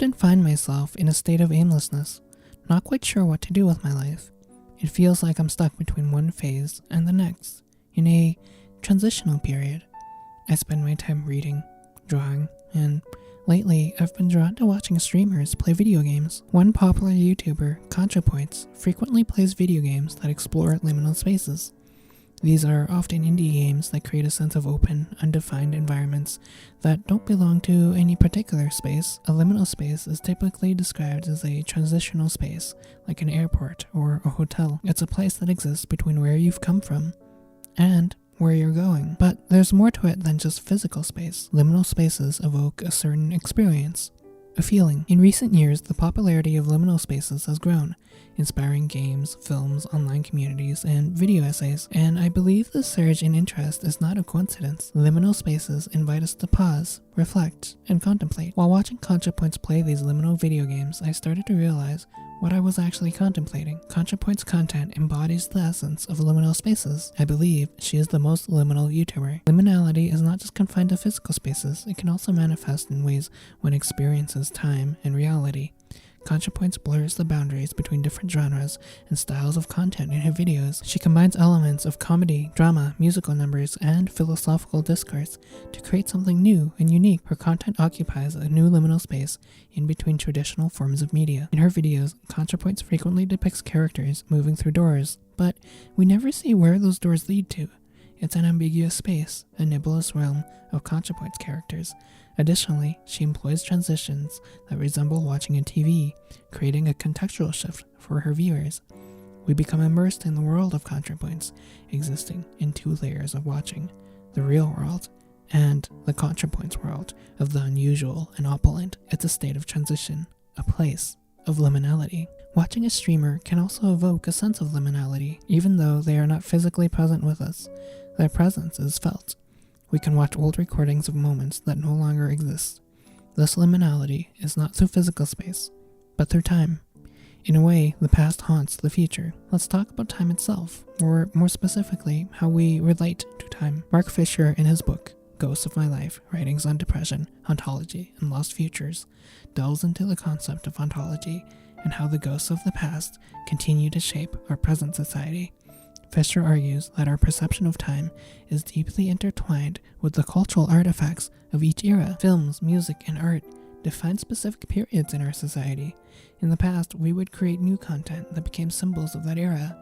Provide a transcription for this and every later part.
often find myself in a state of aimlessness, not quite sure what to do with my life. It feels like I'm stuck between one phase and the next, in a transitional period. I spend my time reading, drawing, and lately I've been drawn to watching streamers play video games. One popular YouTuber, Contrapoints, frequently plays video games that explore liminal spaces. These are often indie games that create a sense of open, undefined environments that don't belong to any particular space. A liminal space is typically described as a transitional space, like an airport or a hotel. It's a place that exists between where you've come from and where you're going. But there's more to it than just physical space. Liminal spaces evoke a certain experience, a feeling. In recent years, the popularity of liminal spaces has grown, inspiring games, films, online communities, and video essays. And I believe the surge in interest is not a coincidence. Liminal spaces invite us to pause, reflect, and contemplate. While watching Contrapoints play these liminal video games, I started to realize what I was actually contemplating. Contrapoints' content embodies the essence of liminal spaces. I believe she is the most liminal YouTuber. Liminality is not just confined to physical spaces, it can also manifest in ways one experiences time and reality. Contrapoints blurs the boundaries between different genres and styles of content in her videos. She combines elements of comedy, drama, musical numbers, and philosophical discourse to create something new and unique. Her content occupies a new liminal space in between traditional forms of media. In her videos, Contrapoints frequently depicts characters moving through doors, but we never see where those doors lead to. It's an ambiguous space, a nebulous realm of Contrapoints characters. Additionally, she employs transitions that resemble watching a TV, creating a contextual shift for her viewers. We become immersed in the world of Contrapoints, existing in two layers of watching, the real world and the Contrapoints world of the unusual and opulent. It's a state of transition, a place of liminality. Watching a streamer can also evoke a sense of liminality, even though they are not physically present with us. Their presence is felt. We can watch old recordings of moments that no longer exist. This liminality is not through physical space, but through time. In a way, the past haunts the future. Let's talk about time itself, or more specifically, how we relate to time. Mark Fisher, in his book, Ghosts of My Life, Writings on Depression, Ontology, and Lost Futures, delves into the concept of ontology and how the ghosts of the past continue to shape our present society. Fisher argues that our perception of time is deeply intertwined with the cultural artifacts of each era. Films, music, and art define specific periods in our society. In the past, we would create new content that became symbols of that era.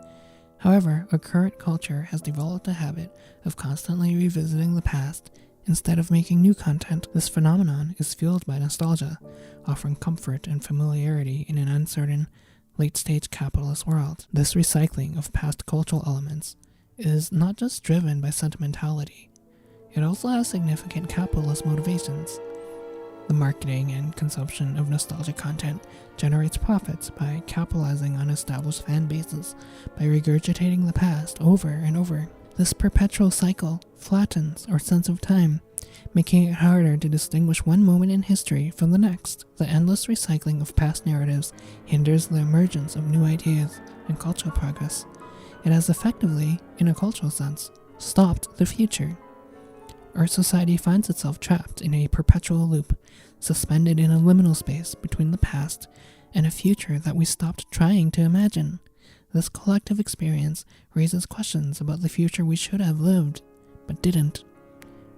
However, our current culture has developed a habit of constantly revisiting the past instead of making new content. This phenomenon is fueled by nostalgia, offering comfort and familiarity in an uncertain, late-stage capitalist world. This recycling of past cultural elements is not just driven by sentimentality, it also has significant capitalist motivations. The marketing and consumption of nostalgic content generates profits by capitalizing on established fan bases by regurgitating the past over and over. This perpetual cycle flattens our sense of time, making it harder to distinguish one moment in history from the next. The endless recycling of past narratives hinders the emergence of new ideas and cultural progress. It has effectively, in a cultural sense, stopped the future. Our society finds itself trapped in a perpetual loop, suspended in a liminal space between the past and a future that we stopped trying to imagine. This collective experience raises questions about the future we should have lived, but didn't.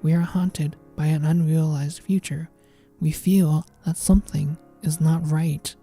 We are haunted by an unrealized future. We feel that something is not right.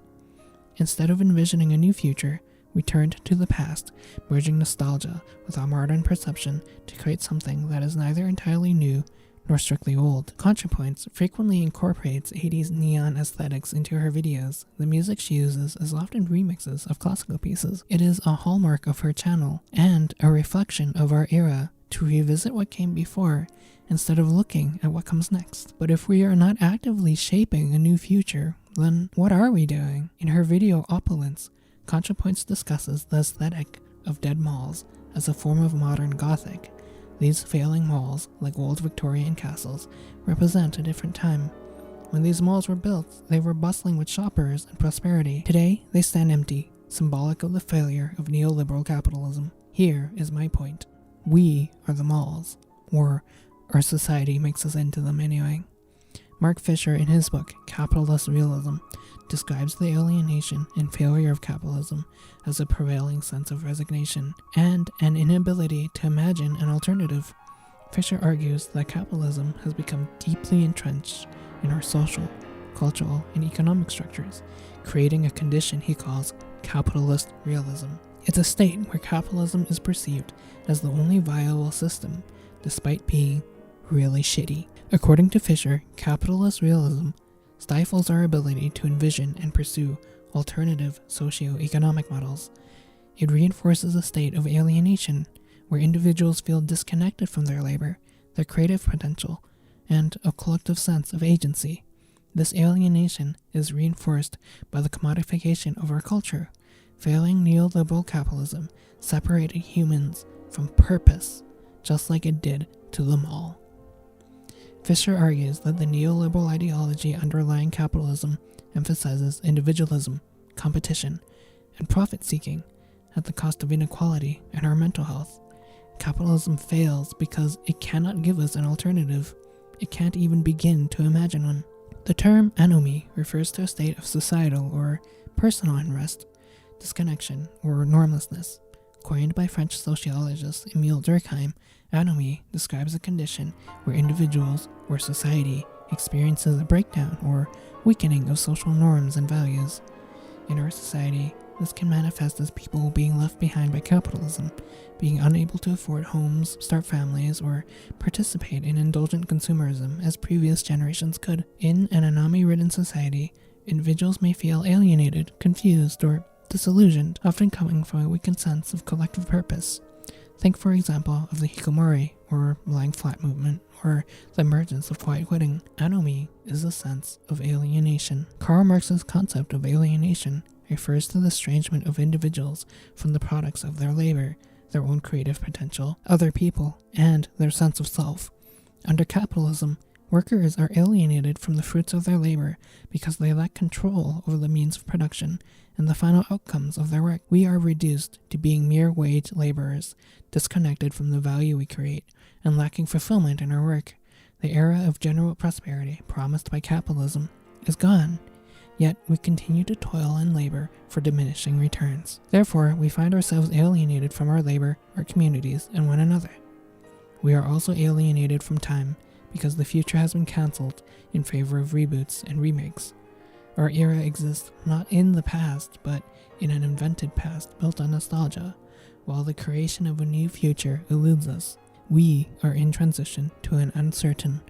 Instead of envisioning a new future, we turned to the past, merging nostalgia with our modern perception to create something that is neither entirely new nor strictly old. Contrapoints frequently incorporates 80s neon aesthetics into her videos. The music she uses is often remixes of classical pieces. It is a hallmark of her channel and a reflection of our era, to revisit what came before instead of looking at what comes next. But if we are not actively shaping a new future, then what are we doing? In her video Opulence, Contrapoints discusses the aesthetic of dead malls as a form of modern Gothic. These failing malls, like old Victorian castles, represent a different time. When these malls were built, they were bustling with shoppers and prosperity. Today, they stand empty, symbolic of the failure of neoliberal capitalism. Here is my point. We are the malls, or our society makes us into them anyway. Mark Fisher, in his book Capitalist Realism, describes the alienation and failure of capitalism as a prevailing sense of resignation and an inability to imagine an alternative. Fisher argues that capitalism has become deeply entrenched in our social, cultural, and economic structures, creating a condition he calls capitalist realism. It's a state where capitalism is perceived as the only viable system, despite being really shitty. According to Fisher, capitalist realism stifles our ability to envision and pursue alternative socio-economic models. It reinforces a state of alienation where individuals feel disconnected from their labor, their creative potential, and a collective sense of agency. This alienation is reinforced by the commodification of our culture. Failing neoliberal capitalism separated humans from purpose, just like it did to them all. Fisher argues that the neoliberal ideology underlying capitalism emphasizes individualism, competition, and profit-seeking at the cost of inequality and our mental health. Capitalism fails because it cannot give us an alternative. It can't even begin to imagine one. The term anomie refers to a state of societal or personal unrest, disconnection, or normlessness. Coined by French sociologist Émile Durkheim, anomie describes a condition where individuals or society experiences a breakdown or weakening of social norms and values. In our society, this can manifest as people being left behind by capitalism, being unable to afford homes, start families, or participate in indulgent consumerism as previous generations could. In an anomie-ridden society, individuals may feel alienated, confused, or disillusioned, often coming from a weakened sense of collective purpose. Think, for example, of the hikikomori, or lying flat movement, or the emergence of quiet quitting. Anomie is a sense of alienation. Karl Marx's concept of alienation refers to the estrangement of individuals from the products of their labor, their own creative potential, other people, and their sense of self. Under capitalism, workers are alienated from the fruits of their labor because they lack control over the means of production and the final outcomes of their work. We are reduced to being mere wage laborers, disconnected from the value we create, and lacking fulfillment in our work. The era of general prosperity promised by capitalism is gone, yet we continue to toil and labor for diminishing returns. Therefore, we find ourselves alienated from our labor, our communities, and one another. We are also alienated from time because the future has been cancelled in favor of reboots and remakes. Our era exists not in the past, but in an invented past built on nostalgia, while the creation of a new future eludes us. We are in transition to an uncertain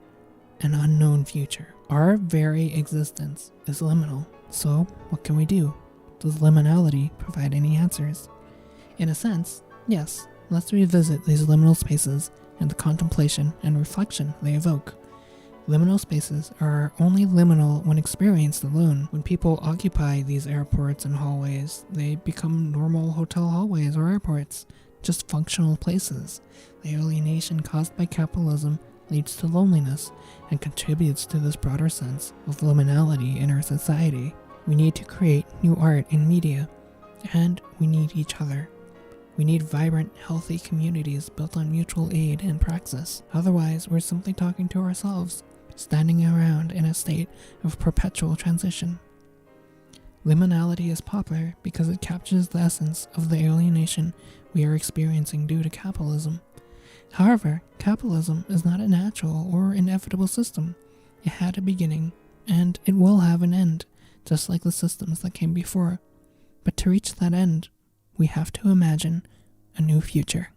and unknown future. Our very existence is liminal. So, what can we do? Does liminality provide any answers? In a sense, yes. Let's revisit these liminal spaces and the contemplation and reflection they evoke. Liminal spaces are only liminal when experienced alone. When people occupy these airports and hallways, they become normal hotel hallways or airports, just functional places. The alienation caused by capitalism leads to loneliness and contributes to this broader sense of liminality in our society. We need to create new art and media, and we need each other. We need vibrant, healthy communities built on mutual aid and praxis. Otherwise, we're simply talking to ourselves, standing around in a state of perpetual transition. Liminality is popular because it captures the essence of the alienation we are experiencing due to capitalism. However, capitalism is not a natural or inevitable system. It had a beginning, and it will have an end, just like the systems that came before. But to reach that end, we have to imagine a new future.